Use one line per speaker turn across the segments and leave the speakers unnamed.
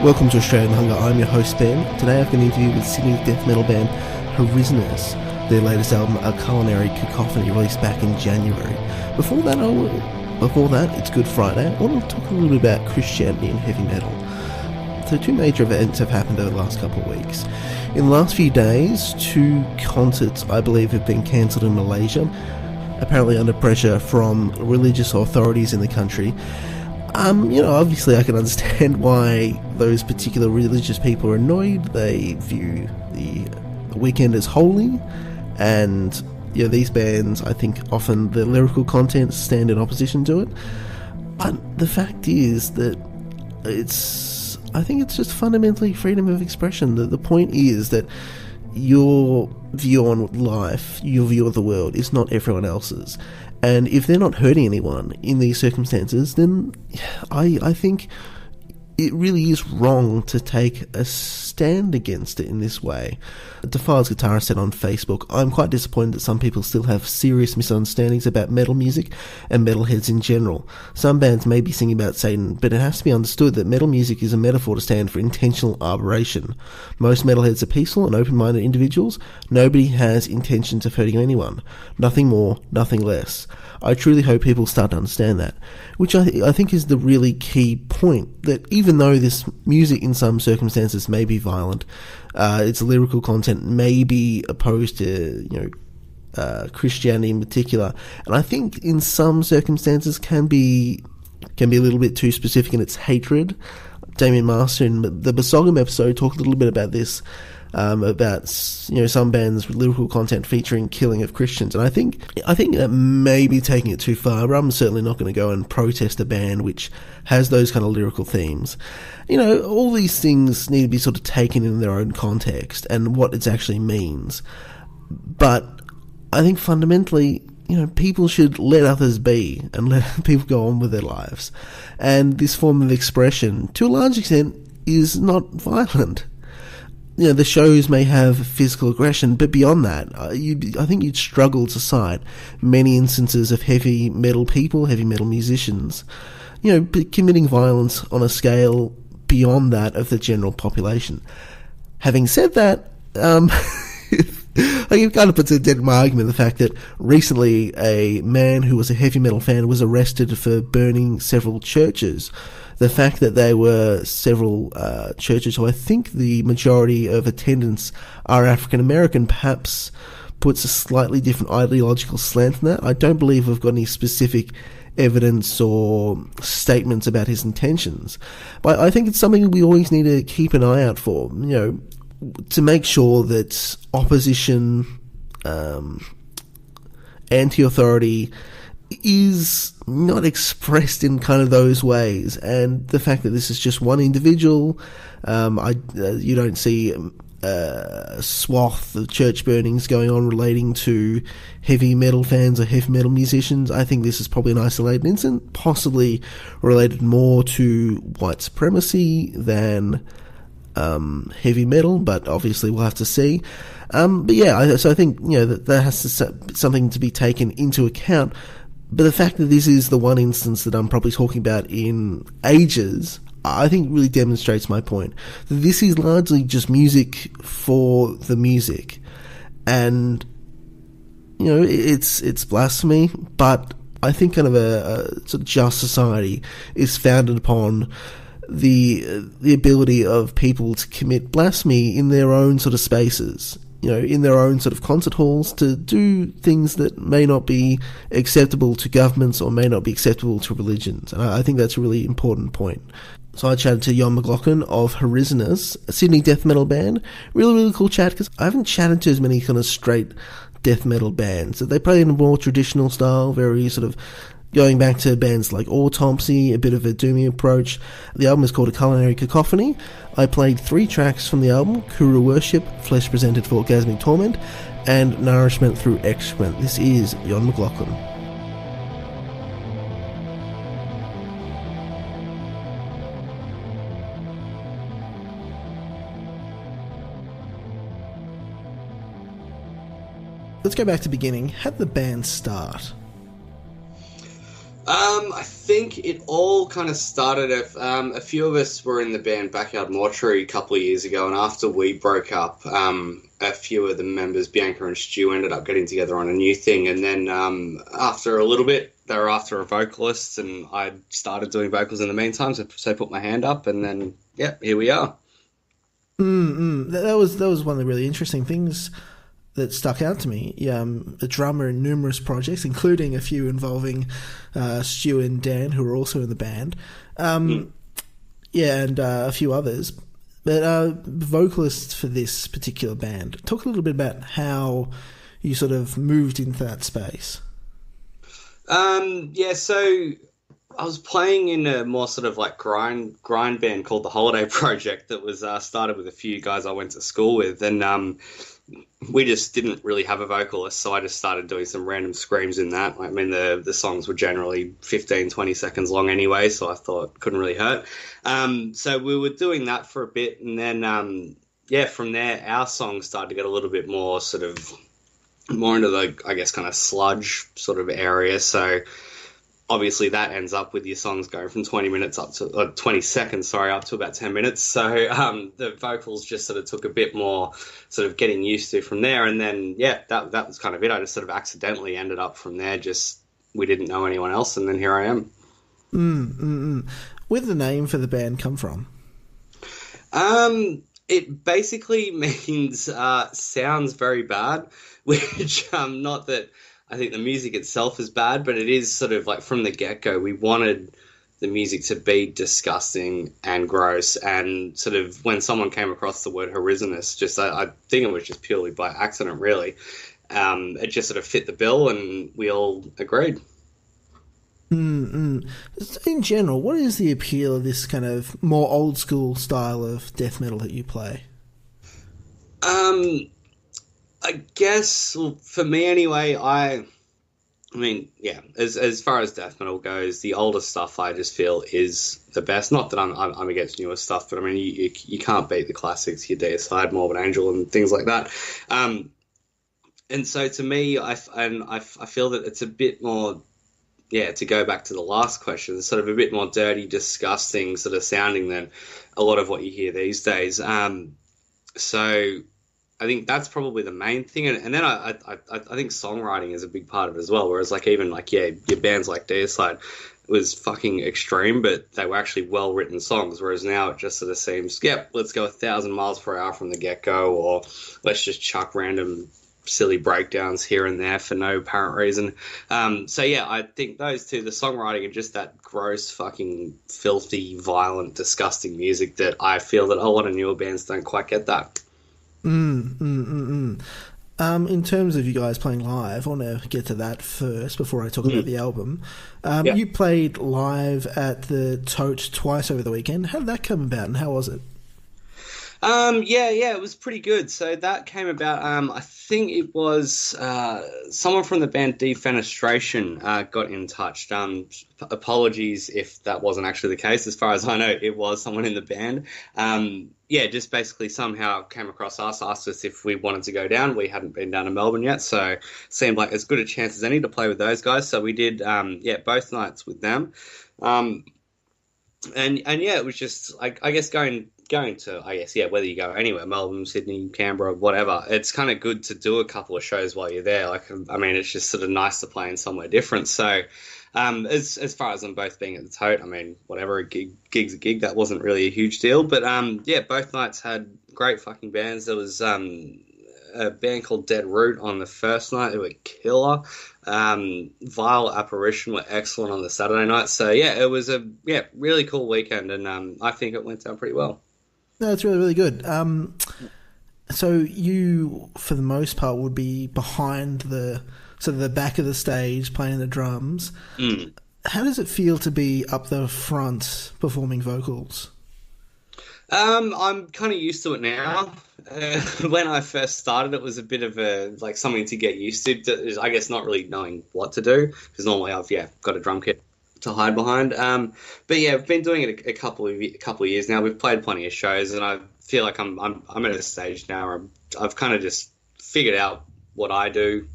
Welcome to Australian Hunger, I'm your host Ben. Today I've got an interview with Sydney death metal band Horrisonous, their latest album A Culinary Cacophony, released back in January. Before that, it's Good Friday. I want to talk a little bit about Christianity and heavy metal. So two major events have happened over the last couple of weeks. In the last few days, two concerts I believe have been cancelled in Malaysia, apparently under pressure from religious authorities in the country. Obviously I can understand why those particular religious people are annoyed. They view the weekend as holy, and these bands, I think often the lyrical content stand in opposition to it. But the fact is that I think it's just fundamentally freedom of expression. The point is that your view on life, your view of the world, is not everyone else's. And if they're not hurting anyone in these circumstances, then I think it really is wrong to take a stand against it in this way. Defile's guitarist said on Facebook, "I'm quite disappointed that some people still have serious misunderstandings about metal music and metalheads in general. Some bands may be singing about Satan, but it has to be understood that metal music is a metaphor to stand for intentional aberration. Most metalheads are peaceful and open-minded individuals. Nobody has intentions of hurting anyone. Nothing more, nothing less. I truly hope people start to understand that," which I think is the really key point, that even though this music in some circumstances may be violent, its lyrical content may be opposed to Christianity in particular, and I think in some circumstances can be a little bit too specific in its hatred. Damien Master in the Besogum episode talked a little bit about this, about some bands' lyrical content featuring killing of Christians, and I think that may be taking it too far. I'm certainly not going to go and protest a band which has those kind of lyrical themes. All these things need to be sort of taken in their own context and what it actually means. But I think fundamentally, people should let others be and let people go on with their lives. And this form of expression, to a large extent, is not violent. The shows may have physical aggression, but beyond that, I think you'd struggle to cite many instances of heavy metal people, heavy metal musicians, committing violence on a scale beyond that of the general population. Having said that, it kind of puts a dent in my argument, the fact that recently a man who was a heavy metal fan was arrested for burning several churches. The fact that they were several churches, so I think the majority of attendants are African American, perhaps puts a slightly different ideological slant on that. I don't believe we've got any specific evidence or statements about his intentions, but I think it's something we always need to keep an eye out for, to make sure that opposition, anti-authority is not expressed in kind of those ways. And the fact that this is just one individual, you don't see a swath of church burnings going on relating to heavy metal fans or heavy metal musicians. I think this is probably an isolated incident, possibly related more to white supremacy than heavy metal, but obviously we'll have to see. But yeah, so I think that has to something to be taken into account. But the fact that this is the one instance that I'm probably talking about in ages, I think really demonstrates my point. This is largely just music for the music, and it's blasphemy. But I think kind of a sort of just society is founded upon the ability of people to commit blasphemy in their own sort of spaces, in their own sort of concert halls, to do things that may not be acceptable to governments or may not be acceptable to religions. And I think that's a really important point. So I chatted to Yonn McLaughlin of Horrisonous, a Sydney death metal band. Really, really cool chat, because I haven't chatted to as many kind of straight death metal bands. They play in a more traditional style, very sort of going back to bands like Autopsy, a bit of a doomy approach. The album is called A Culinary Cacophony. I played 3 tracks from the album: Kuru Worship, Flesh Presented for Orgasmic Torment, and Nourishment through Excrement. This is Yonn McLaughlin. Let's go back to the beginning. How did the band start?
I think it all kind of started a few of us were in the band Backyard Mortuary a couple of years ago, and after we broke up, a few of the members, Bianca and Stu, ended up getting together on a new thing, and then after a little bit, they were after a vocalist, and I started doing vocals in the meantime, so I put my hand up, and then, yeah, here we are.
That was one of the really interesting things that stuck out to me. A drummer in numerous projects, including a few involving Stu and Dan, who are also in the band. And a few others. But vocalist for this particular band. Talk a little bit about how you sort of moved into that space.
So I was playing in a more sort of like grind band called The Holiday Project that was started with a few guys I went to school with, and we just didn't really have a vocalist, so I just started doing some random screams in that. I mean, the songs were generally 15, 20 seconds long anyway, so I thought it couldn't really hurt. So we were doing that for a bit, and then, from there, our songs started to get a little bit more sort of more into the, I guess, kind of sludge sort of area. So obviously that ends up with your songs going from 20 seconds, up to about 10 minutes. So the vocals just sort of took a bit more sort of getting used to from there. And then, that was kind of it. I just sort of accidentally ended up from there. Just, we didn't know anyone else. And then here I am.
Where did the name for the band come from?
It basically means sounds very bad, which not that I think the music itself is bad, but it is sort of like from the get-go, we wanted the music to be disgusting and gross. And sort of when someone came across the word Horrisonous, I think it was just purely by accident, really. It just sort of fit the bill, and we all agreed.
In general, what is the appeal of this kind of more old school style of death metal that you play?
I guess, well, for me anyway, I mean, as far as death metal goes, the older stuff I just feel is the best. Not that I'm against newer stuff, but I mean, you can't beat the classics, your Deicide, Morbid Angel, and things like that. And so to me, I feel that it's a bit more, to go back to the last question, it's sort of a bit more dirty, disgusting sort of sounding than a lot of what you hear these days. So I think that's probably the main thing. And then I think songwriting is a big part of it as well. Whereas your bands like Deicide was fucking extreme, but they were actually well-written songs. Whereas now it just sort of seems, let's go 1,000 miles per hour from the get-go, or let's just chuck random silly breakdowns here and there for no apparent reason. I think those two, the songwriting and just that gross, fucking filthy, violent, disgusting music, that I feel that a lot of newer bands don't quite get that.
In terms of you guys playing live, I want to get to that first before I talk about the album. You played live at the Tote twice over the weekend. How did that come about, and how was it?
It was pretty good. So that came about, I think it was someone from the band Defenestration got in touch. Apologies if that wasn't actually the case. As far as I know, it was someone in the band. Just basically somehow came across us, asked us if we wanted to go down. We hadn't been down to Melbourne yet, so it seemed like as good a chance as any to play with those guys. So we did, both nights with them. It was just, I guess going to, whether you go anywhere, Melbourne, Sydney, Canberra, whatever, it's kind of good to do a couple of shows while you're there. It's just sort of nice to play in somewhere different. So as far as them both being at the Tote, I mean, whatever, a gig's a gig, that wasn't really a huge deal. But both nights had great fucking bands. There was a band called Dead Root on the first night. They were killer. Vile Apparition were excellent on the Saturday night. So yeah, it was a really cool weekend, and I think it went down pretty well.
No, it's really, really good. So you, for the most part, would be behind the back of the stage playing the drums.
Mm.
How does it feel to be up the front performing vocals?
I'm kind of used to it now. When I first started, it was a bit of something to get used to. I guess not really knowing what to do, because normally I've got a drum kit to hide behind. But yeah, I've been doing it a couple of years now. We've played plenty of shows, and I feel like I'm at a stage now where I've kind of just figured out what I do,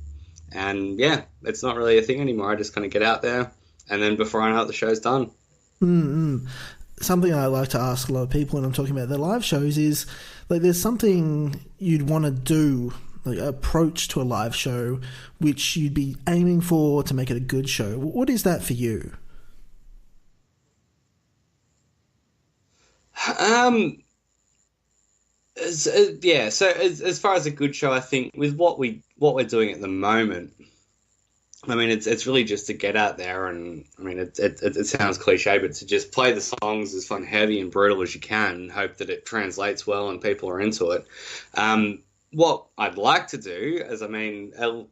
and yeah, it's not really a thing anymore. I just kind of get out there, and then before I know it, the show's done.
Mm-hmm. Something I like to ask a lot of people when I'm talking about their live shows is, like, there's something you'd want to do, like approach to a live show, which you'd be aiming for to make it a good show. What is that for you?
So as far as a good show, I think with what we're doing at the moment, I mean, it's really just to get out there, and I mean, it sounds cliche, but to just play the songs as fun, heavy and brutal as you can, and hope that it translates well and people are into it. What I'd like to do is, I mean, our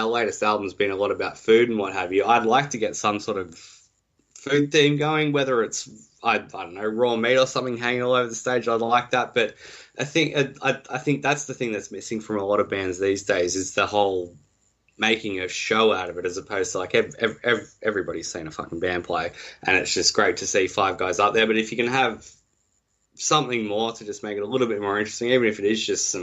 latest album's been a lot about food and what have you. I'd like to get some sort of food theme going, whether it's I don't know, raw meat or something hanging all over the stage. I'd like that, but I think that's the thing that's missing from a lot of bands these days, is the whole making a show out of it, as opposed to like everybody's seen a fucking band play, and it's just great to see five guys up there. But if you can have something more to just make it a little bit more interesting, even if it is just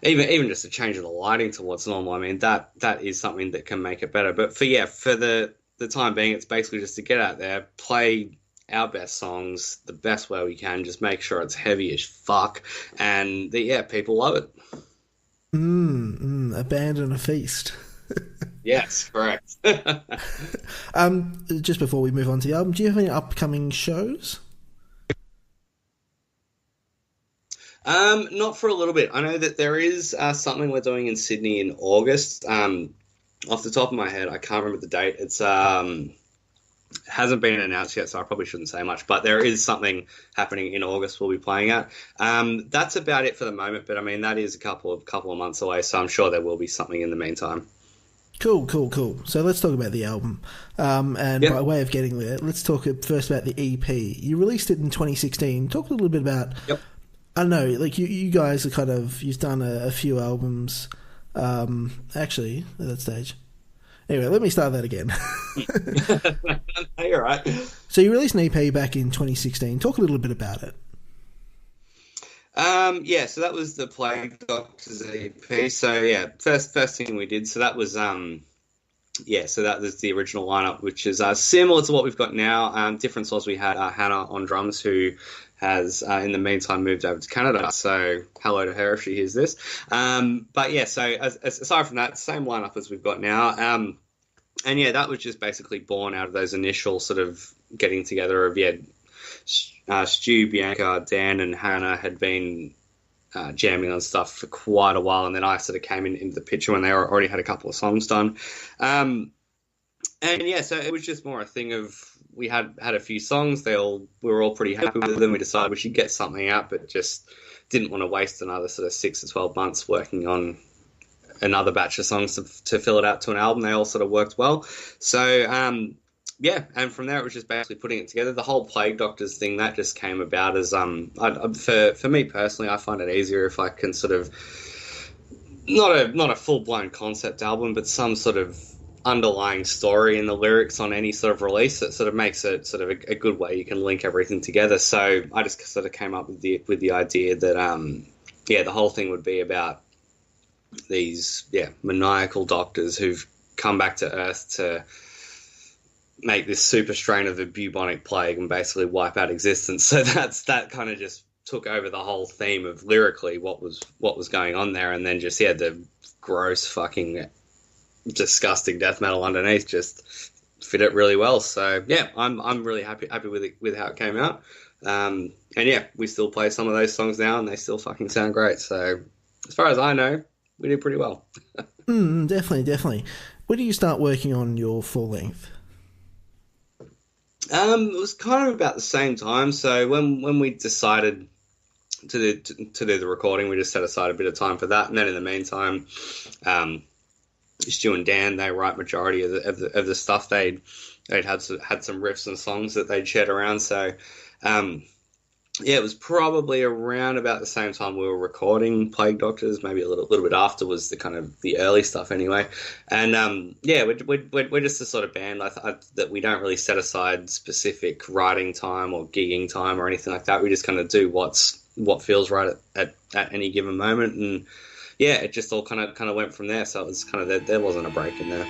even just a change of the lighting to what's normal, I mean, that is something that can make it better. But for the time being, it's basically just to get out there, play our best songs the best way we can, just make sure it's heavy as fuck, and people love it.
A band and a feast.
Yes, correct.
Just before we move on to the album, do you have any upcoming shows?
Not for a little bit. I know that there is something we're doing in Sydney in August. Off the top of my head, I can't remember the date. It's hasn't been announced yet, so I probably shouldn't say much. But there is something happening in August we'll be playing at. That's about it for the moment. But I mean, that is a couple of months away, so I'm sure there will be something in the meantime.
Cool. So let's talk about the album. By way of getting there, let's talk first about the EP. You released it in 2016. Talk a little bit about.
Yep.
I don't know, like you guys are you've done a few albums. Actually, at that stage. Anyway, let me start that again.
You're right.
So you released an EP back in 2016. Talk a little bit about it.
So that was the Plague Doctors EP. So first thing we did. So that was so that was the original lineup, which is similar to what we've got now. Difference was we had Hannah on drums, who has in the meantime moved over to Canada. So hello to her if she hears this. So aside from that, same lineup as we've got now. That was just basically born out of those initial sort of getting together of Stu, Bianca, Dan, and Hannah had been jamming on stuff for quite a while, and then I sort of came into the picture when they already had a couple of songs done. So it was just more a thing of we had a few songs. We were all pretty happy with them. We decided we should get something out, but just didn't want to waste another sort of 6 to 12 months working on another batch of songs to fill it out to an album. They all sort of worked well. So, and from there it was just basically putting it together. The whole Plague Doctors thing, that just came about as, for me personally, I find it easier if I can sort of, not a full-blown concept album, but some sort of underlying story in the lyrics on any sort of release that sort of makes it sort of a good way you can link everything together. So I just sort of came up with the idea that the whole thing would be about these maniacal doctors who've come back to Earth to make this super strain of the bubonic plague and basically wipe out existence. So that kind of just took over the whole theme of lyrically what was going on there, and then just the gross fucking disgusting death metal underneath just fit it really well. So I'm really happy with how it came out. And yeah, we still play some of those songs now, and they still fucking sound great. So as far as I know, we did pretty well.
Definitely. When do you start working on your full length?
It was kind of about the same time. So when we decided to do the recording, we just set aside a bit of time for that, and then in the meantime, Stu and Dan, they write majority of the stuff. They'd had some riffs and songs that they'd shared around. So yeah, it was probably around about the same time we were recording Plague Doctors, maybe a little bit after was the kind of the early stuff anyway. And yeah, we're just the sort of band that we don't really set aside specific writing time or gigging time or anything like that. We just kind of do what feels right at any given moment. And yeah, it just all kind of went from there. So it was kind of there wasn't a break in there.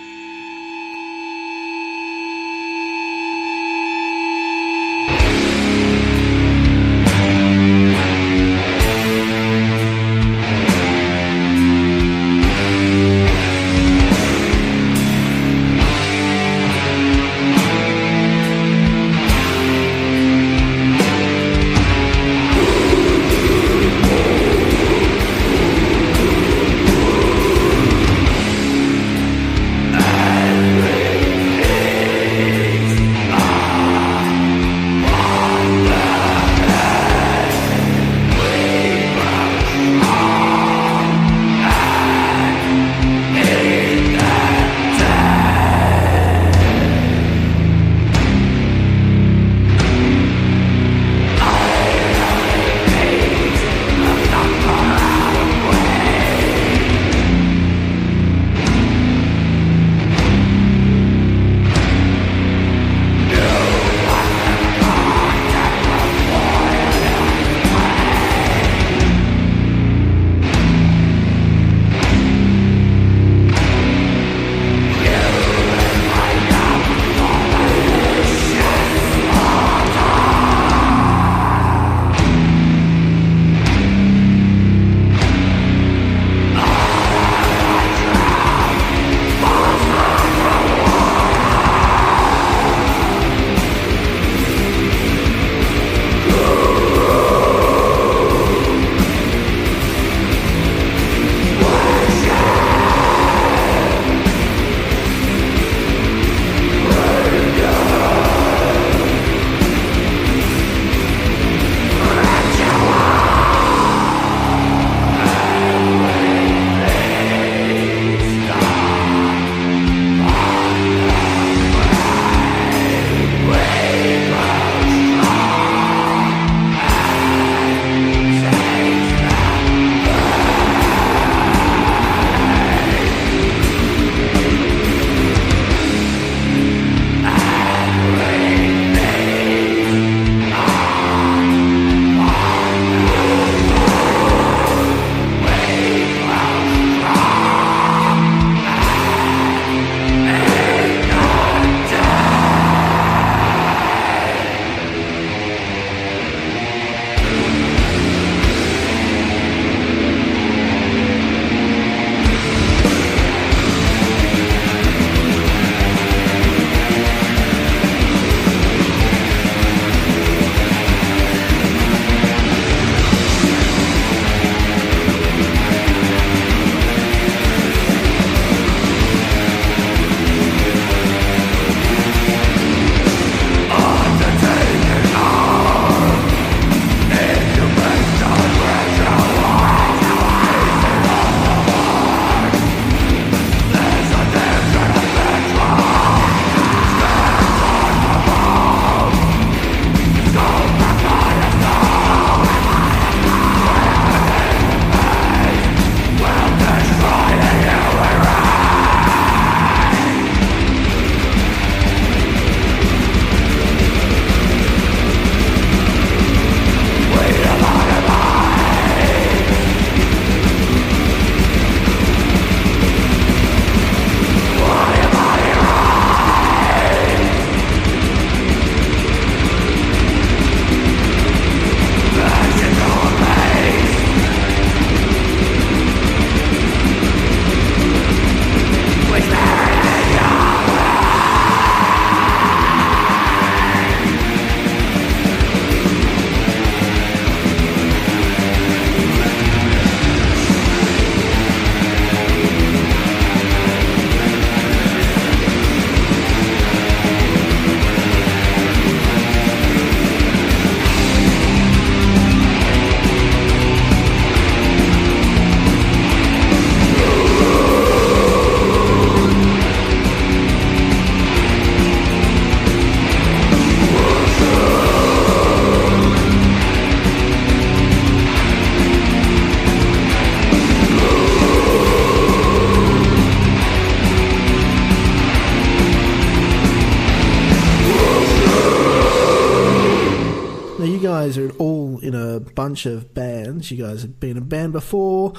bunch of bands. You guys have been a band before.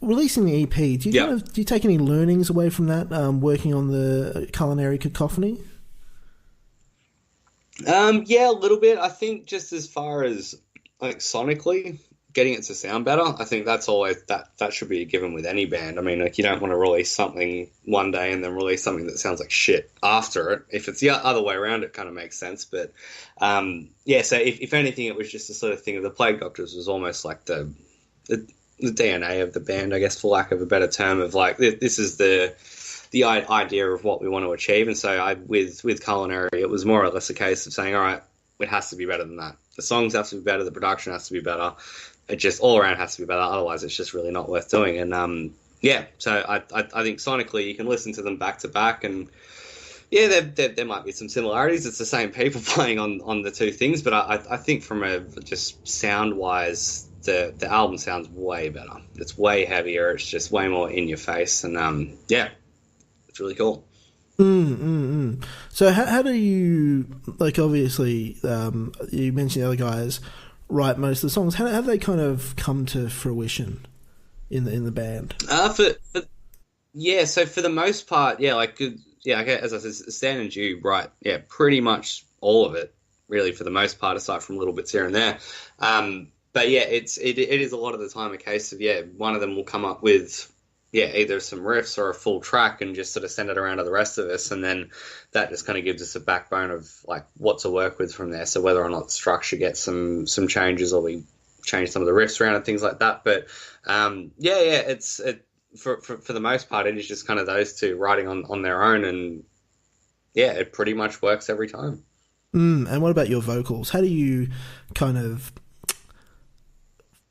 Releasing the EP, do you take any learnings away from that, working on the Culinary Cacophony?
Yeah, a little bit. I think just as far as like sonically getting it to sound better, I think that's always that should be a given with any band. I mean, like, you don't want to release something one day and then release something that sounds like shit after it. If it's the other way around, it kind of makes sense. But yeah, so if anything, it was just the sort of thing of the Plague Doctors was almost like the DNA of the band, I guess, for lack of a better term, of like, this is the idea of what we want to achieve. And so with Culinary, it was more or less a case of saying, all right, it has to be better than that. The songs have to be better. The production has to be better. It just all around has to be better. Otherwise, it's just really not worth doing. And yeah, so I think sonically you can listen to them back to back, and yeah, there might be some similarities. It's the same people playing on the two things, but I think from a just sound wise, the album sounds way better. It's way heavier. It's just way more in your face, and yeah, it's really cool.
So how do you, like, obviously you mentioned the other guys write most of the songs. How do they kind of come to fruition in the band?
So for the most part, yeah, like, yeah, as I said, Stan and Jew write, yeah, pretty much all of it, really, for the most part, aside from little bits here and there. But yeah, it is a lot of the time a case of, yeah, one of them will come up with, yeah, either some riffs or a full track and just sort of send it around to the rest of us, and then that just kind of gives us a backbone of like what to work with from there. So whether or not the structure gets some changes, or we change some of the riffs around and things like that. But it's for the most part, it is just kind of those two writing on their own, and yeah, it pretty much works every time.
And what about your vocals? How do you kind of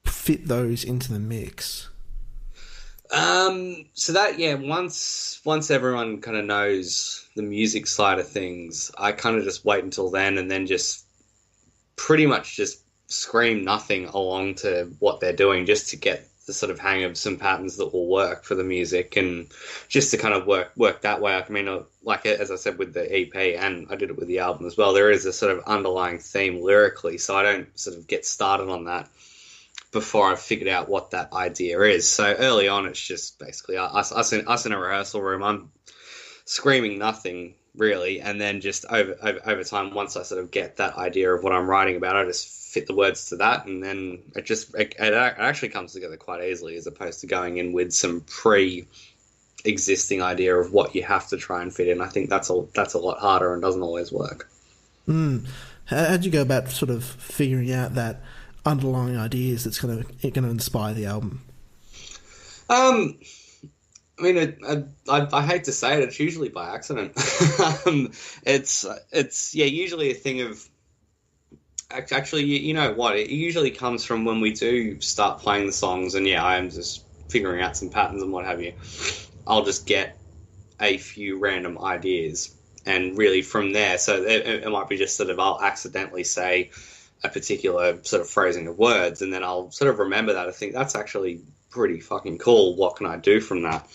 fit those into the mix?
So that, yeah, once everyone kind of knows the music side of things, I kind of just wait until then, and then just pretty much just scream nothing along to what they're doing, just to get the sort of hang of some patterns that will work for the music, and just to kind of work that way. I mean, like, as I said with the EP, and I did it with the album as well, there is a sort of underlying theme lyrically, so I don't sort of get started on that before I've figured out what that idea is. So early on, it's just basically us in a rehearsal room. I'm screaming nothing really, and then just over time, once I sort of get that idea of what I'm writing about, I just fit the words to that, and then it actually comes together quite easily, as opposed to going in with some pre-existing idea of what you have to try and fit in. I think that's a lot harder and doesn't always work.
How'd you go about sort of figuring out that underlying ideas that's going to inspire the album?
I mean, I hate to say it, it's usually by accident. It's usually a thing of, actually, you know what, it usually comes from when we do start playing the songs, and yeah, I'm just figuring out some patterns and what have you. I'll just get a few random ideas, and really from there, so it might be just sort of, I'll accidentally say a particular sort of phrasing of words, and then I'll sort of remember that. I think that's actually pretty fucking cool. What can I do from that?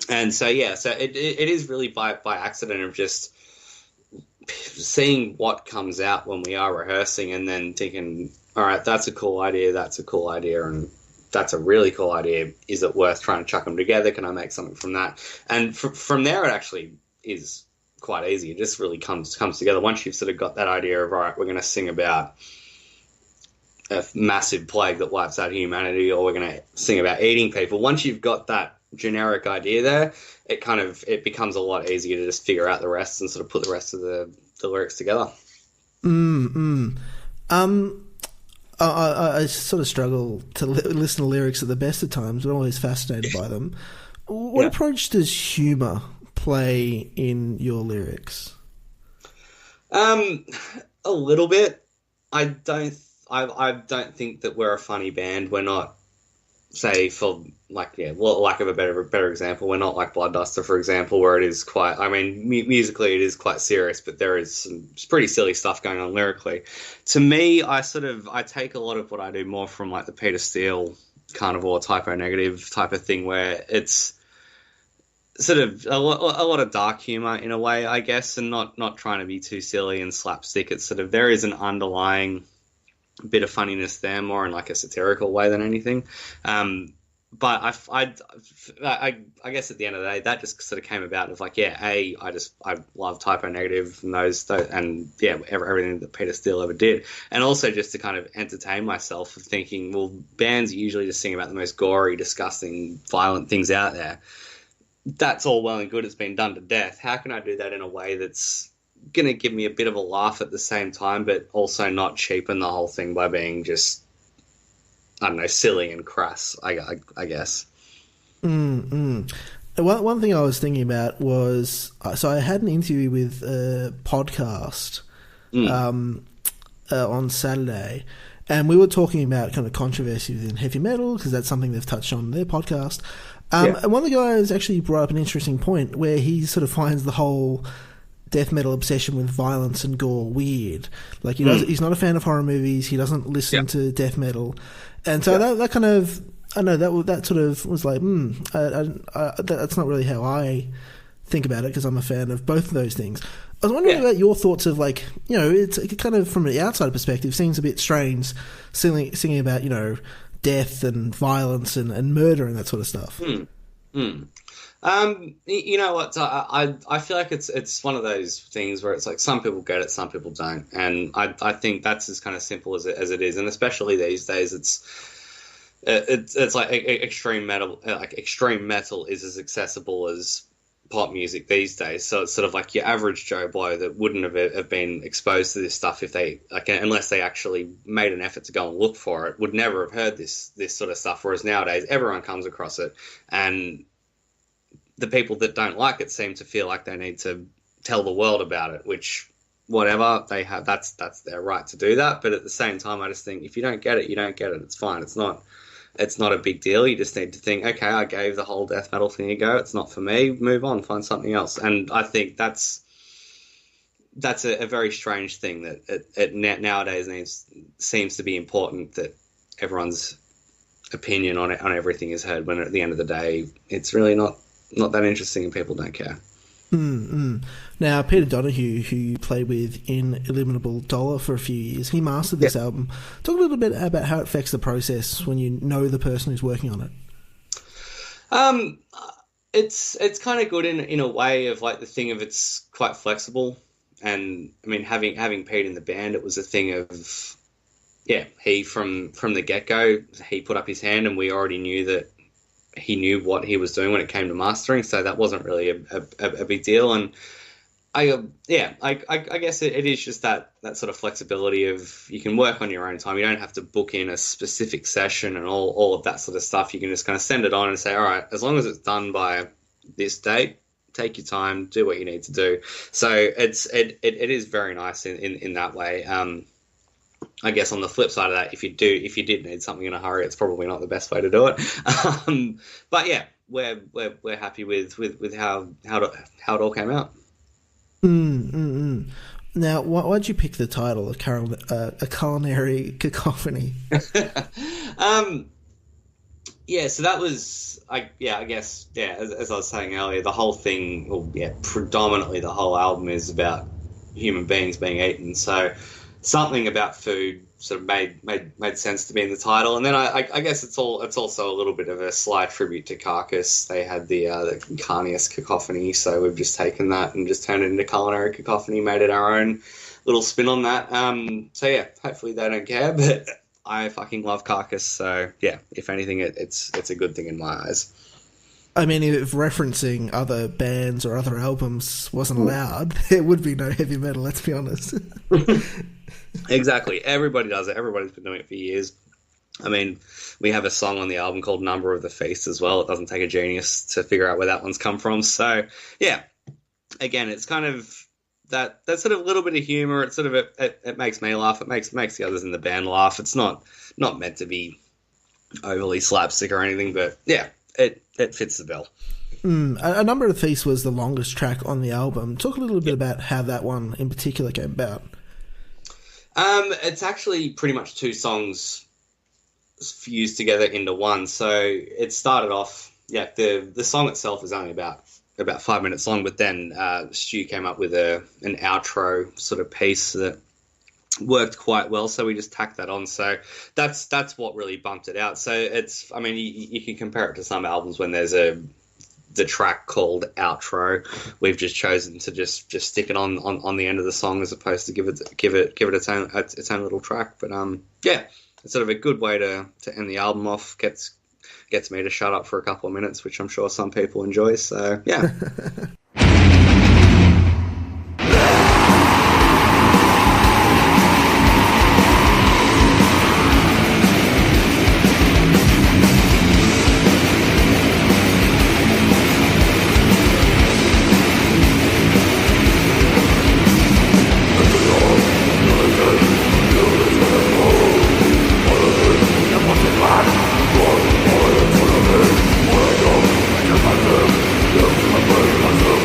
And so, yeah, so it is really by accident of just seeing what comes out when we are rehearsing, and then thinking, all right, that's a cool idea, and that's a really cool idea. Is it worth trying to chuck them together? Can I make something from that? And from there, it actually is quite easy. It just really comes together once you've sort of got that idea of, all right, we're going to sing about a massive plague that wipes out humanity, or we're going to sing about eating people. Once you've got that generic idea there, it becomes a lot easier to just figure out the rest and sort of put the rest of the lyrics together.
I sort of struggle to listen to lyrics at the best of times, but I'm always fascinated by them. What approach does humour play in your lyrics?
A little bit. I don't think that we're a funny band. We're not, say, for lack of a better example, we're not like Bloodduster, for example, where it is quite, I mean, musically it is quite serious, but there is some pretty silly stuff going on lyrically. To me, I take a lot of what I do more from like the Peter Steele Carnivore Typo Negative type of thing, where it's sort of a lot of dark humor in a way, I guess, and not trying to be too silly and slapstick. It's sort of, there is an underlying a bit of funniness there, more in like a satirical way than anything. But I guess at the end of the day, that just sort of came about of like, yeah, I love Typo Negative and those and yeah, everything that Peter Steele ever did, and also just to kind of entertain myself of thinking, well, bands usually just sing about the most gory, disgusting, violent things out there. That's all well and good. It's been done to death. How can I do that in a way that's going to give me a bit of a laugh at the same time, but also not cheapen the whole thing by being just, I don't know, silly and crass, I guess.
One thing I was thinking about was, so I had an interview with a podcast on Saturday, and we were talking about kind of controversy within heavy metal, because that's something they've touched on in their podcast. And one of the guys actually brought up an interesting point where he sort of finds the whole death metal obsession with violence and gore weird. Like he's not a fan of horror movies. He doesn't listen to death metal. And so that kind of, I know that sort of was like, that's not really how I think about it, because I'm a fan of both of those things. I was wondering about your thoughts of, like, you know, it's kind of from an outside perspective seems a bit strange singing about, you know, death and violence and murder and that sort of stuff.
You know what? I feel like it's one of those things where it's like some people get it, some people don't, and I think that's as kind of simple as it is, and especially these days, it's like extreme metal. Like extreme metal is as accessible as pop music these days. So it's sort of like your average Joe Blow that wouldn't have been exposed to this stuff if they unless they actually made an effort to go and look for it, would never have heard this sort of stuff. Whereas nowadays, everyone comes across it, and the people that don't like it seem to feel like they need to tell the world about it, which, whatever, they have, that's their right to do that. But at the same time, I just think if you don't get it, you don't get it. It's fine. It's not a big deal. You just need to think, okay, I gave the whole death metal thing a go. It's not for me. Move on, find something else. And I think that's a very strange thing that it nowadays seems to be important that everyone's opinion on everything is heard, when at the end of the day, it's really not that interesting and people don't care.
Now, Peter Donahue, who you played with in Illimitable Dollar for a few years, he mastered this album. Talk a little bit about how it affects the process when you know the person who's working on it.
It's kind of good in a way of like the thing of it's quite flexible, and I mean having Pete in the band, it was a thing of he from the get-go, he put up his hand and we already knew that he knew what he was doing when it came to mastering, so that wasn't really a big deal. And I guess it is just that sort of flexibility of you can work on your own time. You don't have to book in a specific session and all of that sort of stuff. You can just kind of send it on and say, all right, as long as it's done by this date, take your time, do what you need to do. So it is very nice in that way. I guess on the flip side of that, if you did need something in a hurry, it's probably not the best way to do it. But yeah, we're happy with how it all came out.
Now, why'd you pick the title, A Culinary Cacophony?
So that was, I guess, as I was saying earlier, the whole thing, predominantly the whole album is about human beings being eaten. So something about food sort of made sense to be in the title. And then I guess it's also a little bit of a sly tribute to Carcass. They had the Carnious Cacophony, so we've just taken that and just turned it into Culinary Cacophony, made it our own little spin on that. So yeah, hopefully they don't care, but I fucking love Carcass, so yeah, if anything, it's a good thing in my eyes.
I mean, if referencing other bands or other albums wasn't allowed, there would be no heavy metal, let's be honest.
Exactly. Everybody does it. Everybody's been doing it for years. I mean, we have a song on the album called Number of the Feast as well. It doesn't take a genius to figure out where that one's come from. So, yeah, again, it's kind of that sort of little bit of humor. It's sort of it makes me laugh. It makes the others in the band laugh. It's not meant to be overly slapstick or anything, but yeah, it fits the bill.
A Number of the Feast was the longest track on the album. Talk a little bit about how that one in particular came about.
It's actually pretty much two songs fused together into one. So it started off, the song itself is only about 5 minutes long, but then Stu came up with an outro sort of piece that worked quite well, so we just tacked that on. So that's what really bumped it out. So it's, I mean, you can compare it to some albums when there's the track called outro. We've just chosen to just stick it on the end of the song as opposed to give it its own little track. But yeah, it's sort of a good way to end the album off. Gets me to shut up for a couple of minutes, which I'm sure some people enjoy. So yeah.
Look,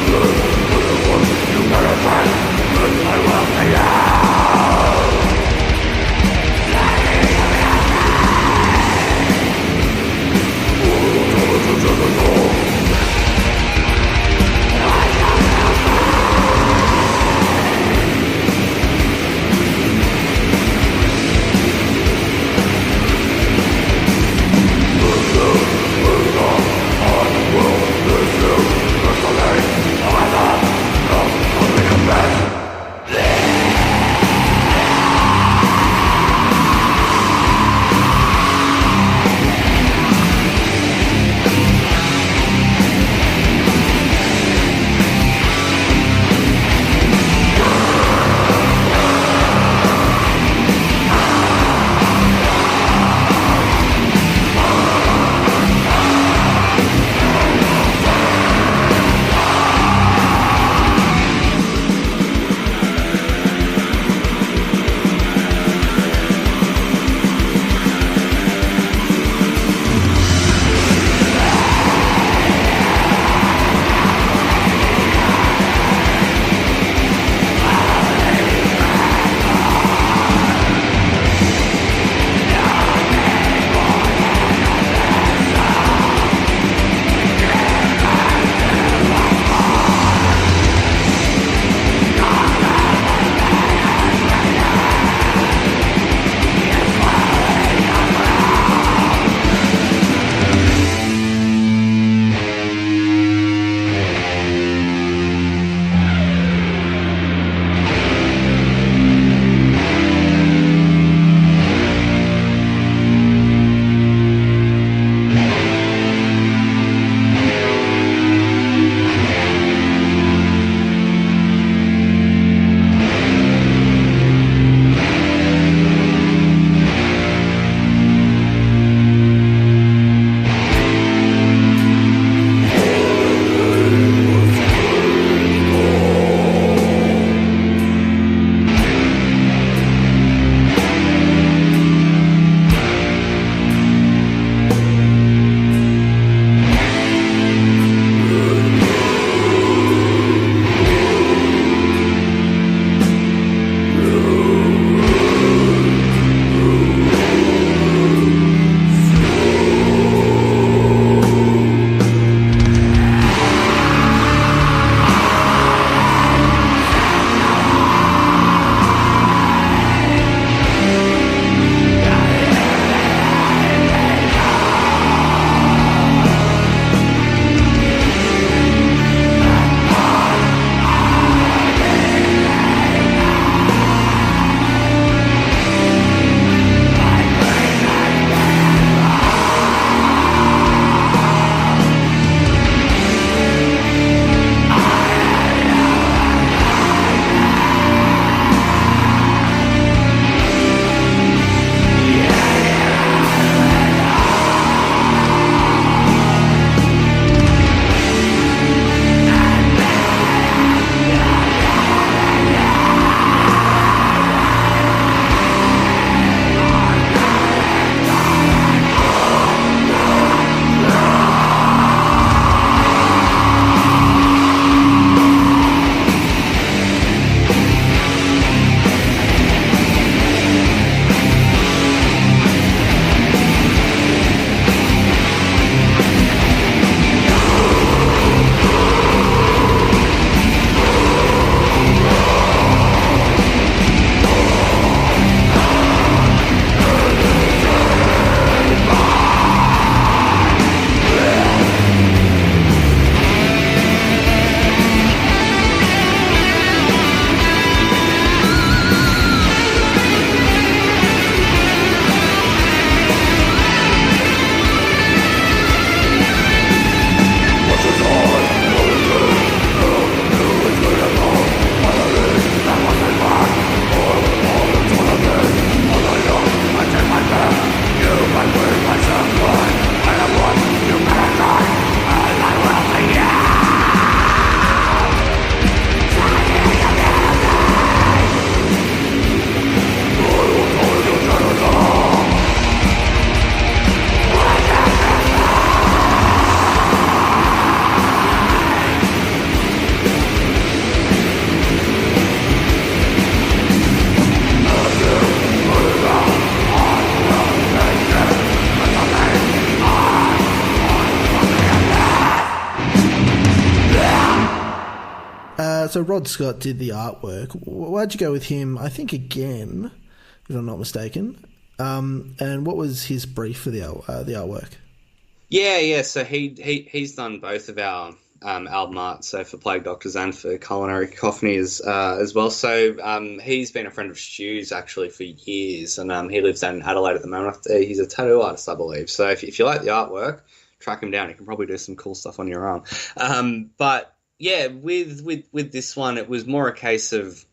so Rod Scott did the artwork. Why'd you go with him? I think again, if I'm not mistaken. And what was his brief for the artwork?
Yeah. So he's done both of our album art, so for Plague Doctors and for Culinary Cacophony as well. So he's been a friend of Stu's actually for years, and he lives down in Adelaide at the moment. He's a tattoo artist, I believe. So if you like the artwork, track him down. He can probably do some cool stuff on your arm. But yeah, with this one, it was more a case of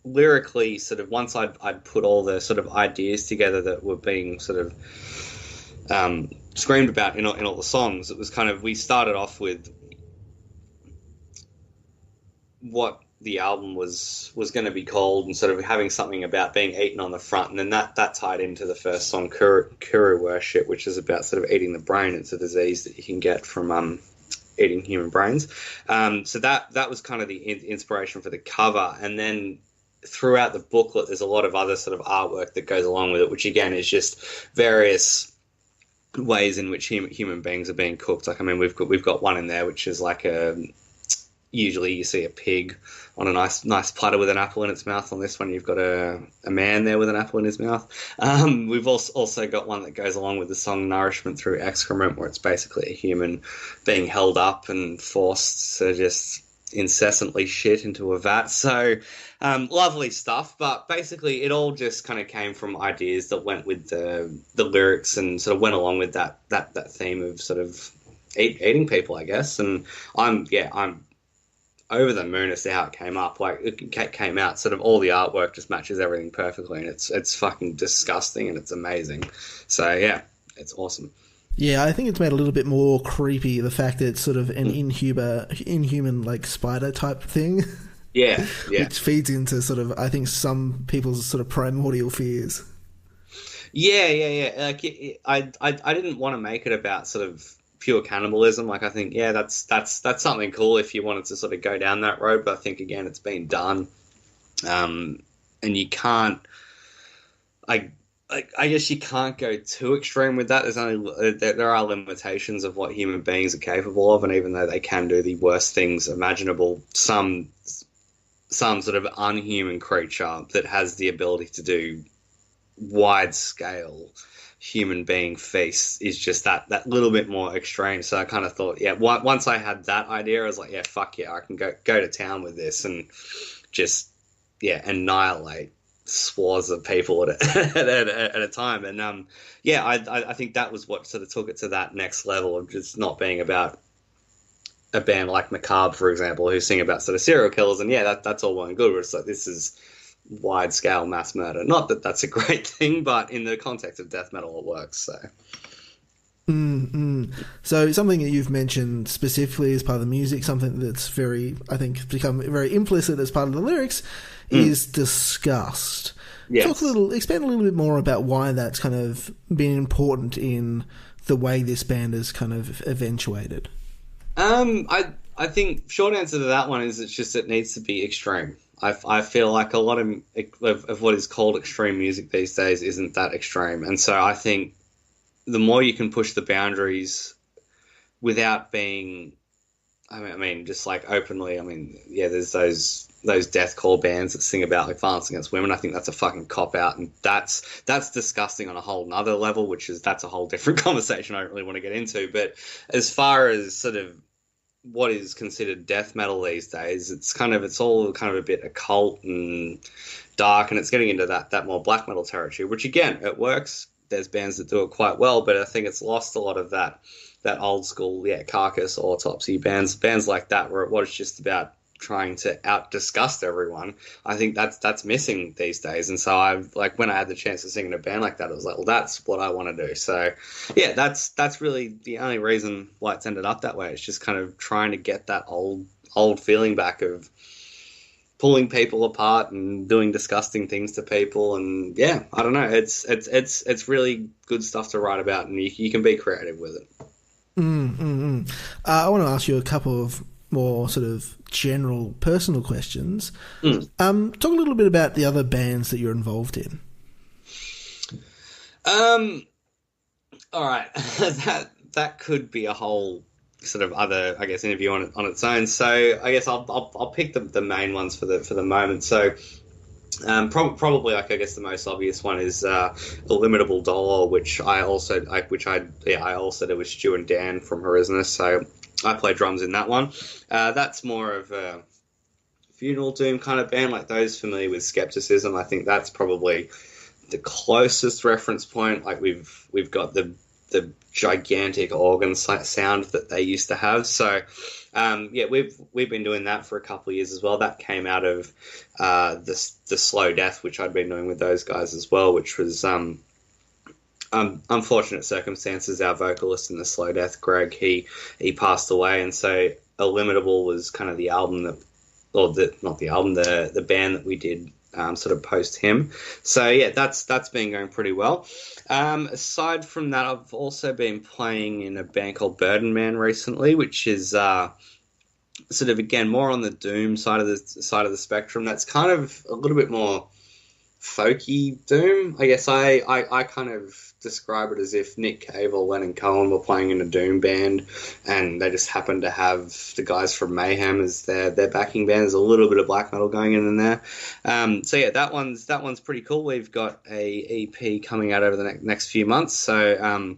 lyrically, sort of once I'd put all the sort of ideas together that were being sort of screamed about in all the songs, it was kind of, we started off with what the album was going to be called, and sort of having something about being eaten on the front, and then that tied into the first song, Kuru Worship, which is about sort of eating the brain. It's a disease that you can get from eating human brains. So that was kind of the inspiration for the cover, and then throughout the booklet there's a lot of other sort of artwork that goes along with it, which again is just various ways in which human beings are being cooked. Like, I mean, we've got one in there which is like usually you see a pig on a nice platter with an apple in its mouth. On this one, you've got a man there with an apple in his mouth. We've also got one that goes along with the song Nourishment through Excrement, where it's basically a human being held up and forced to just incessantly shit into a vat. So lovely stuff, but basically it all just kind of came from ideas that went with the lyrics and sort of went along with that theme of sort of eating people, I guess. And I'm over the moon as to how it came up. Like, it came out, sort of all the artwork just matches everything perfectly, and it's fucking disgusting and it's amazing. So yeah, it's awesome.
Yeah, I think it's made a little bit more creepy, the fact that it's sort of an inhuman like spider type thing.
Yeah.
Which feeds into sort of, I think, some people's sort of primordial fears.
Yeah. Like, I didn't want to make it about sort of pure cannibalism. Like, I think, yeah, that's something cool if you wanted to sort of go down that road. But I think, again, it's been done, and you can't. I guess you can't go too extreme with that. There are limitations of what human beings are capable of, and even though they can do the worst things imaginable, some sort of unhuman creature that has the ability to do wide scale human being feasts is just that little bit more extreme. So I kind of thought, yeah, once I had that idea, I was like, yeah, fuck yeah, I can go to town with this and just annihilate swaths of people at a time. And I think that was what sort of took it to that next level of just not being about a band like Macabre, for example, who sing about sort of serial killers, and that's all well and good, but it's like, this is wide scale mass murder. Not that that's a great thing, but in the context of death metal it works. So
So something that you've mentioned specifically as part of the music, something that's very, I think, become very implicit as part of the lyrics, is disgust.
Yes.
Expand a little bit more about why that's kind of been important in the way this band has kind of eventuated.
I think short answer to that one is it needs to be extreme. I feel like a lot of what is called extreme music these days isn't that extreme, and so I think the more you can push the boundaries without being, I mean, just like openly, I mean, yeah, there's those deathcore bands that sing about like violence against women. I think that's a fucking cop out, and that's disgusting on a whole nother level, that's a whole different conversation I don't really want to get into. But as far as sort of what is considered death metal these days, it's all kind of a bit occult and dark, and it's getting into that more black metal territory, which again, it works. There's bands that do it quite well, but I think it's lost a lot of that old school, Carcass, Autopsy, bands like that, where it was just about trying to out disgust everyone. I think that's missing these days. And so when I had the chance to sing in a band like that, I was like, well, that's what I want to do. So yeah, that's really the only reason why it's ended up that way. It's just kind of trying to get that old feeling back of pulling people apart and doing disgusting things to people. And yeah, I don't know. It's really good stuff to write about, and you can be creative with it.
I want to ask you a couple of more sort of general personal questions. Talk a little bit about the other bands that you're involved in.
All right. that could be a whole sort of other, I guess, interview on its own. So I guess I'll pick the main ones for the moment. So probably, like, I guess the most obvious one is Illimitable Dollar, which I also did with Stu and Dan from Horrisonous. So I play drums in that one. That's more of a funeral doom kind of band. Like, those familiar with Skepticism, I think that's probably the closest reference point. Like, we've got the gigantic organ sound that they used to have. So we've been doing that for a couple of years as well. That came out of the Slow Death, which I'd been doing with those guys as well, which was unfortunate circumstances. Our vocalist in the Slow Death, Greg, he passed away, and so Illimitable was kind of the album the band that we did sort of post him. So yeah, that's been going pretty well. Aside from that, I've also been playing in a band called Burden Man recently, which is sort of, again, more on the doom side of the spectrum. That's kind of a little bit more folky doom. I guess I kind of describe it as if Nick Cave or Lennon Cohen were playing in a doom band, and they just happened to have the guys from Mayhem as their backing band. There's a little bit of black metal going in there. So yeah, that one's pretty cool. We've got a EP coming out over the next few months. So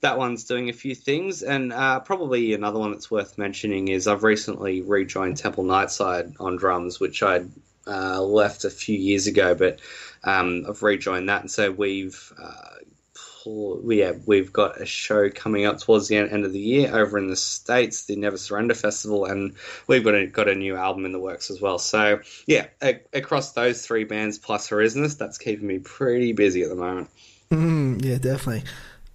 that one's doing a few things. And probably another one that's worth mentioning is I've recently rejoined Temple Nightside on drums, which I'd left a few years ago, but I've rejoined that. And so we've got a show coming up towards the end of the year over in the States, the Never Surrender Festival, and we've got a new album in the works as well. So yeah, across those three bands plus Horrisonous, that's keeping me pretty busy at the moment.
Yeah, definitely.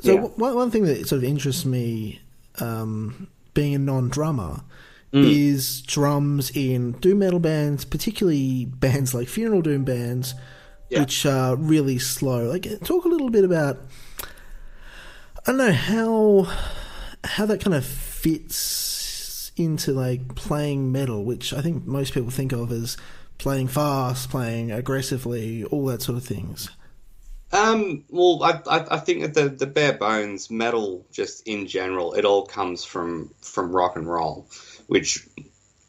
So one thing that sort of interests me, being a non-drummer, is drums in doom metal bands, particularly bands like funeral doom bands, which are really slow. Like, talk a little bit about, I don't know, how that kind of fits into, like, playing metal, which I think most people think of as playing fast, playing aggressively, all that sort of things.
Well, I think that the bare bones metal, just in general, it all comes from rock and roll, which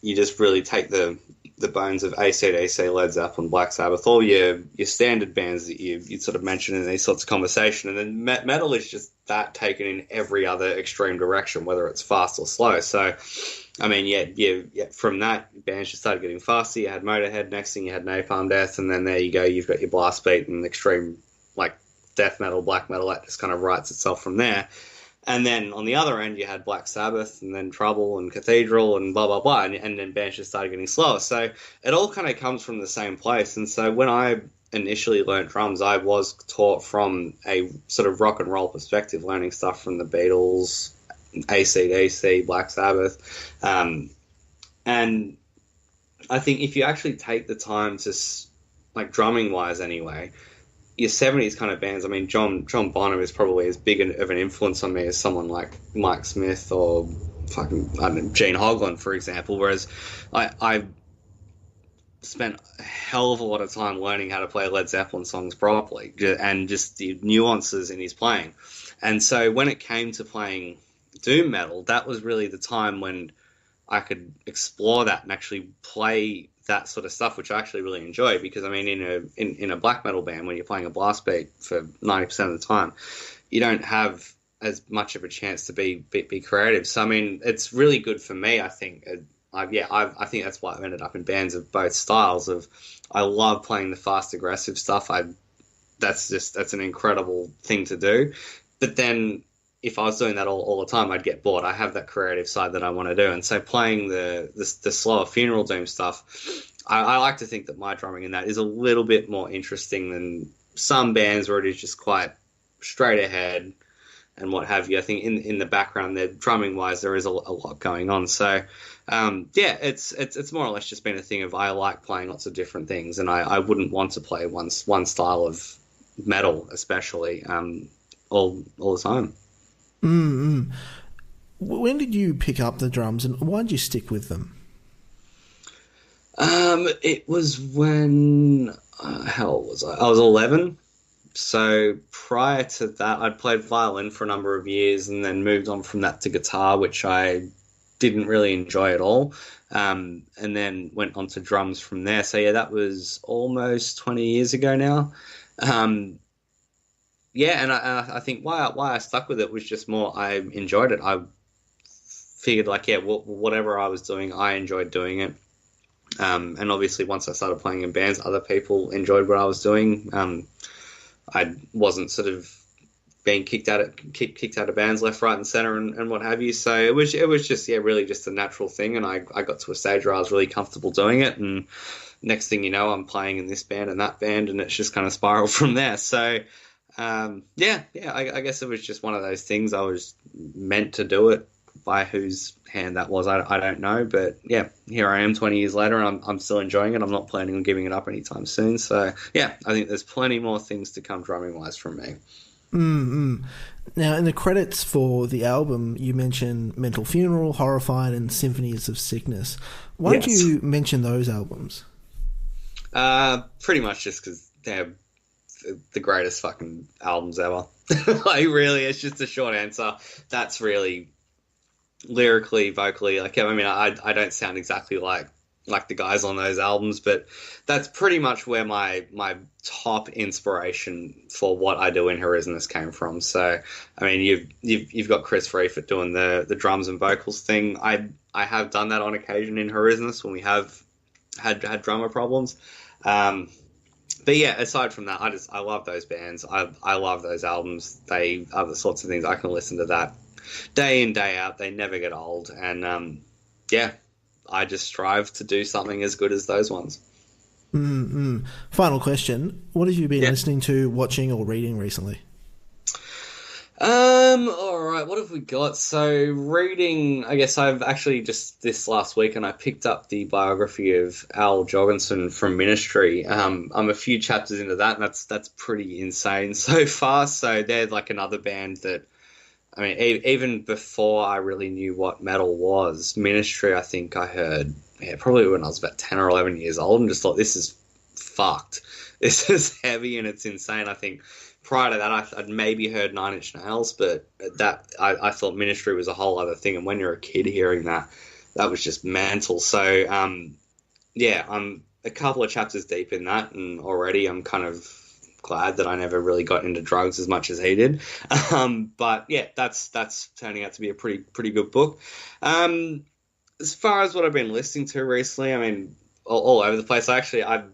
you just really take the bones of AC/DC, Led Zeppelin, Black Sabbath, all your standard bands that you sort of mention in these sorts of conversation, and then metal is just that taken in every other extreme direction, whether it's fast or slow. So, I mean, from that, bands just started getting faster. You had Motorhead, next thing you had Napalm Death, and then there you go, you've got your blast beat and extreme, like, death metal, black metal. That just kind of writes itself from there. And then on the other end, you had Black Sabbath, and then Trouble and Cathedral and blah, blah, blah. And then bands just started getting slower. So it all kind of comes from the same place. And so when I initially learnt drums, I was taught from a sort of rock and roll perspective, learning stuff from the Beatles, AC/DC, Black Sabbath. And I think if you actually take the time to, like, drumming-wise anyway, your 70s kind of bands, I mean, John Bonham is probably as big of an influence on me as someone like Mike Smith or Gene Hoglan, for example, whereas I spent a hell of a lot of time learning how to play Led Zeppelin songs properly and just the nuances in his playing. And so when it came to playing doom metal, that was really the time when I could explore that and actually play that sort of stuff, which I actually really enjoy, because I mean, in a black metal band, when you're playing a blast beat for 90% of the time, you don't have as much of a chance to be creative. So I mean, it's really good for me. I think, I think that's why I've ended up in bands of both styles. I love playing the fast, aggressive stuff. That's an incredible thing to do. But then, if I was doing that all the time, I'd get bored. I have that creative side that I want to do. And so playing the slower funeral doom stuff, I like to think that my drumming in that is a little bit more interesting than some bands where it is just quite straight ahead and what have you. I think in the background there, drumming-wise, there is a lot going on. So, it's more or less just been a thing of I like playing lots of different things, and I wouldn't want to play one style of metal, especially, all the time.
Mm-hmm. When did you pick up the drums, and why did you stick with them?
It was when how old was I? I was 11, So prior to that, I'd played violin for a number of years and then moved on from that to guitar, which I didn't really enjoy at all. And then went on to drums from there. So yeah, that was almost 20 years ago now. Yeah, and I think why I stuck with it was just more I enjoyed it. I figured like, yeah, whatever I was doing, I enjoyed doing it. And obviously once I started playing in bands, other people enjoyed what I was doing. I wasn't sort of being kicked out of bands left, right, and center, and what have you. So it was just really just a natural thing, and I got to a stage where I was really comfortable doing it, and next thing you know, I'm playing in this band and that band, and it's just kind of spiraled from there. So I guess it was just one of those things. I was meant to do it. By whose hand that was, I don't know, but yeah, here I am 20 years later, and I'm still enjoying it. I'm not planning on giving it up anytime soon. So yeah, I think there's plenty more things to come drumming wise from me.
Mm-hmm. Now, in the credits for the album, you mention Mental Funeral, Horrified, and Symphonies of Sickness. Why don't you mention those albums?
Pretty much just because they're the greatest fucking albums ever. Like, really, it's just a short answer. That's really lyrically, vocally, like, I mean, I don't sound exactly like the guys on those albums, but that's pretty much where my top inspiration for what I do in Horrisonous came from. So, I mean, you've got Chris Reifert doing the drums and vocals thing. I have done that on occasion in Horrisonous when we have had drummer problems. But yeah, aside from that, I love those bands. I love those albums. They are the sorts of things I can listen to that day in, day out. They never get old. And I just strive to do something as good as those ones.
Mm-hmm. Final question. What have you been listening to, watching, or reading recently?
All right, what have we got? So reading, I guess I've actually just this last week, and I picked up the biography of Al Jorgensen from Ministry. I'm a few chapters into that, and that's pretty insane so far. So they're like another band that, I mean, even before I really knew what metal was, Ministry, I think I heard, probably when I was about 10 or 11 years old, and just thought, this is fucked. This is heavy and it's insane. I think prior to that, I'd maybe heard Nine Inch Nails, but that I thought Ministry was a whole other thing. And when you're a kid hearing that was just mental. So, I'm a couple of chapters deep in that, and already I'm kind of glad that I never really got into drugs as much as he did. But yeah, that's turning out to be a pretty good book. As far as what I've been listening to recently, I mean, all over the place. Actually, I've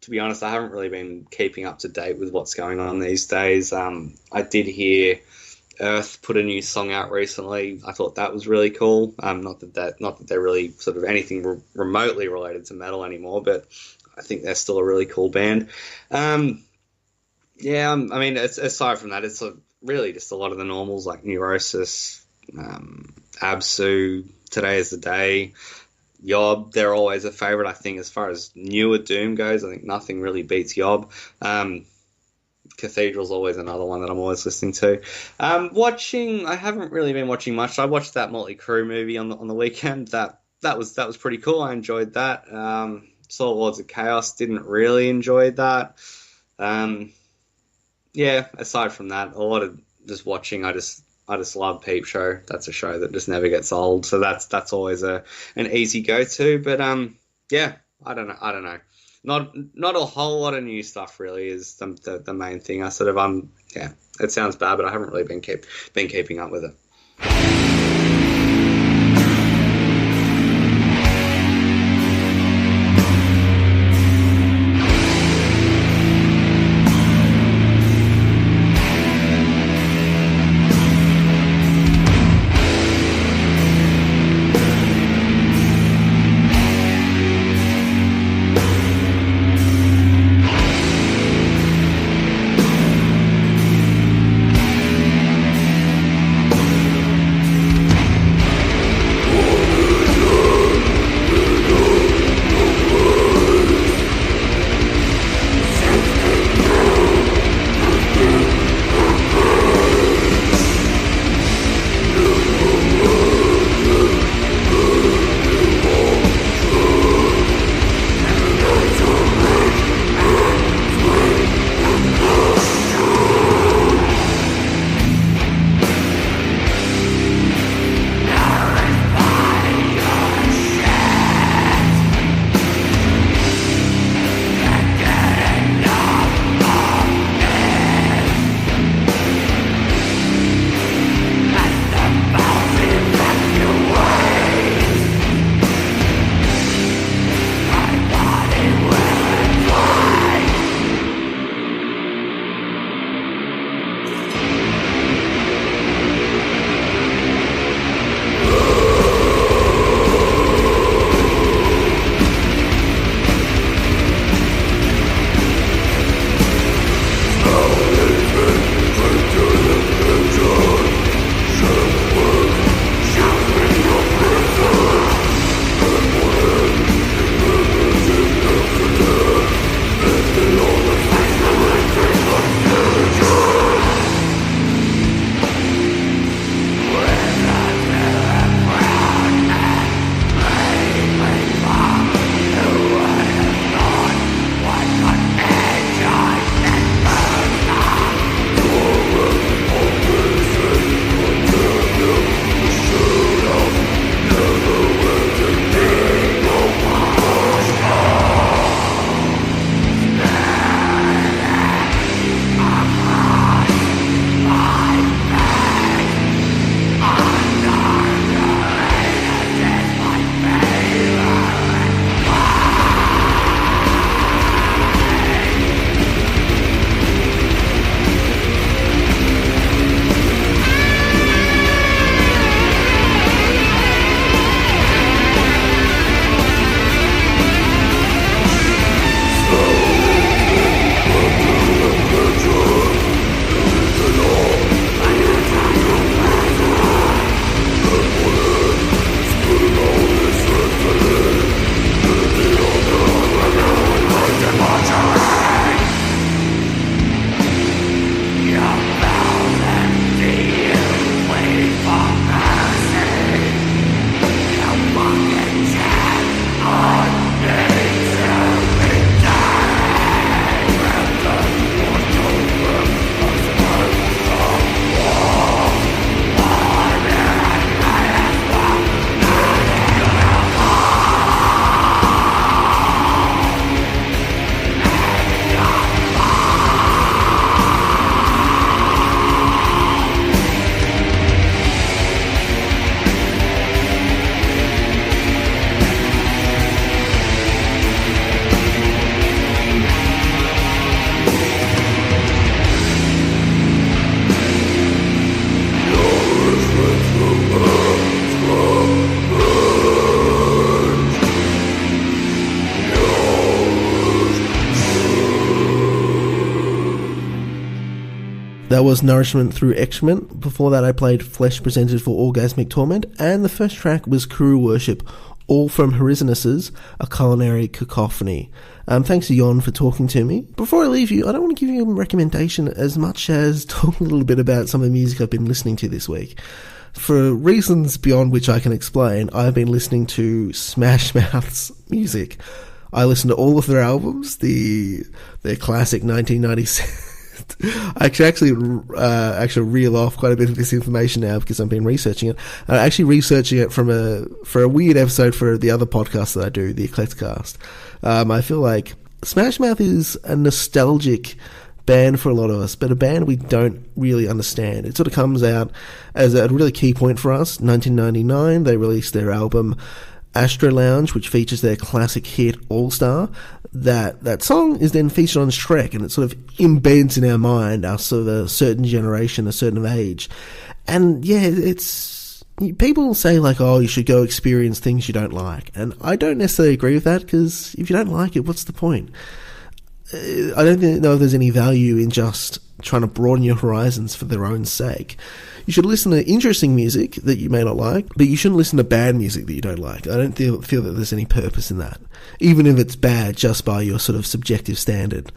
to be honest, I haven't really been keeping up to date with what's going on these days. I did hear Earth put a new song out recently. I thought that was really cool. Not that they're really sort of anything remotely related to metal anymore, but I think they're still a really cool band. I mean, aside from that, it's really just a lot of the normals like Neurosis, Absu, Today is the Day, Yob. They're always a favourite, I think, as far as newer Doom goes. I think nothing really beats Yob. Cathedral's always another one that I'm always listening to. Watching, I haven't really been watching much. I watched that Motley Crue movie on the weekend. That was pretty cool. I enjoyed that. Saw Lords of Chaos. Didn't really enjoy that. Aside from that, a lot of just watching. I just love Peep Show. That's a show that just never gets old. So that's always an easy go-to. But I don't know. Not a whole lot of new stuff really is the main thing. I sort of it sounds bad, but I haven't really been keeping up with it.
That was Nourishment through Excrement. Before that, I played Flesh Presented for Orgasmic Torment, and the first track was Kuru Worship, all from Horrisonous' A Culinary Cacophony. Thanks to Yonn for talking to me. Before I leave you, I don't want to give you a recommendation as much as talk a little bit about some of the music I've been listening to this week. For reasons beyond which I can explain, I've been listening to Smash Mouth's music. I listened to all of their albums, their classic 1996. I actually reel off quite a bit of this information now because I've been researching it. I'm actually researching it for a weird episode for the other podcast that I do, the Eclecticast. I feel like Smash Mouth is a nostalgic band for a lot of us, but a band we don't really understand. It sort of comes out as a really key point for us. 1999, they released their album Astro Lounge, which features their classic hit All Star. That song is then featured on Shrek, and it sort of embeds in our mind us of a certain generation, a certain age. And yeah, it's people say like, oh, you should go experience things you don't like, and I don't necessarily agree with that, because if you don't like it, what's the point? I don't know if there's any value in just trying to broaden your horizons for their own sake. You should listen to interesting music that you may not like, but you shouldn't listen to bad music that you don't like. I don't feel that there's any purpose in that, even if it's bad just by your sort of subjective standard.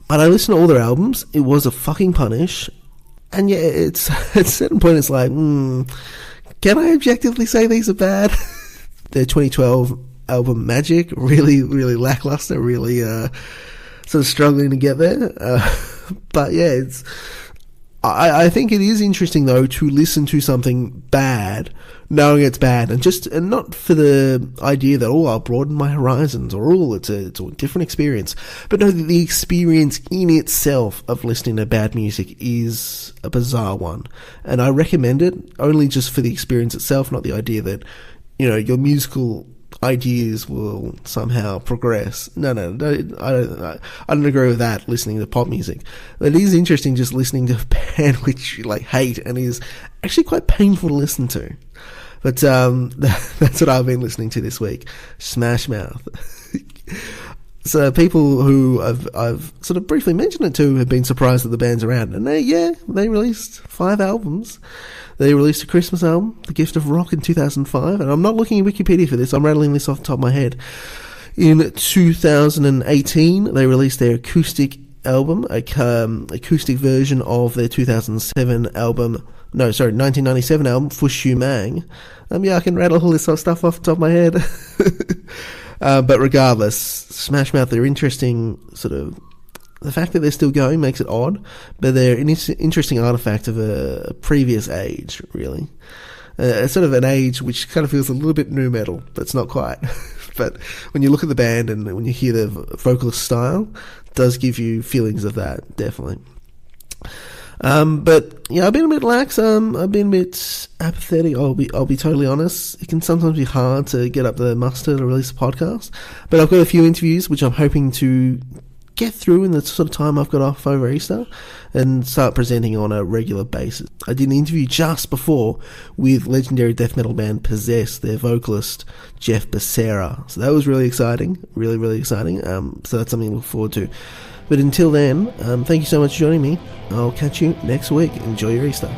But I listened to all their albums. It was a fucking punish. And yeah, it's at a certain point it's like, can I objectively say these are bad? Their 2012 album Magic, really, really lackluster, really sort of struggling to get there. But yeah, I think it is interesting though to listen to something bad, knowing it's bad, and not for the idea that I'll broaden my horizons, or it's a different experience, but no, the experience in itself of listening to bad music is a bizarre one, and I recommend it only just for the experience itself, not the idea that your musical ideas will somehow progress. No, I don't agree with that, listening to pop music. But it is interesting just listening to a band which you hate and is actually quite painful to listen to. But that's what I've been listening to this week. Smash Mouth. So people who I've sort of briefly mentioned it to have been surprised that the band's around. And they released 5 albums. They released a Christmas album, The Gift of Rock, in 2005. And I'm not looking at Wikipedia for this. I'm rattling this off the top of my head. In 2018, they released their acoustic album, acoustic version of their 1997 album, Fush Yu Mang. I can rattle all this stuff off the top of my head. But regardless, Smash Mouth, they're interesting, sort of. The fact that they're still going makes it odd, but they're an interesting artifact of a previous age, really. Sort of an age which kind of feels a little bit nu metal, but it's not quite. But when you look at the band and when you hear the vocalist style, it does give you feelings of that, definitely. But yeah, I've been a bit lax. I've been a bit apathetic. I'll be totally honest. It can sometimes be hard to get up the muster to release a podcast, but I've got a few interviews which I'm hoping to get through in the sort of time I've got off over Easter and start presenting on a regular basis. I did an interview just before with legendary death metal band Possess, their vocalist Jeff Becerra. So that was really exciting, really, really exciting. So that's something to look forward to. But until then, thank you so much for joining me. I'll catch you next week. Enjoy your Easter.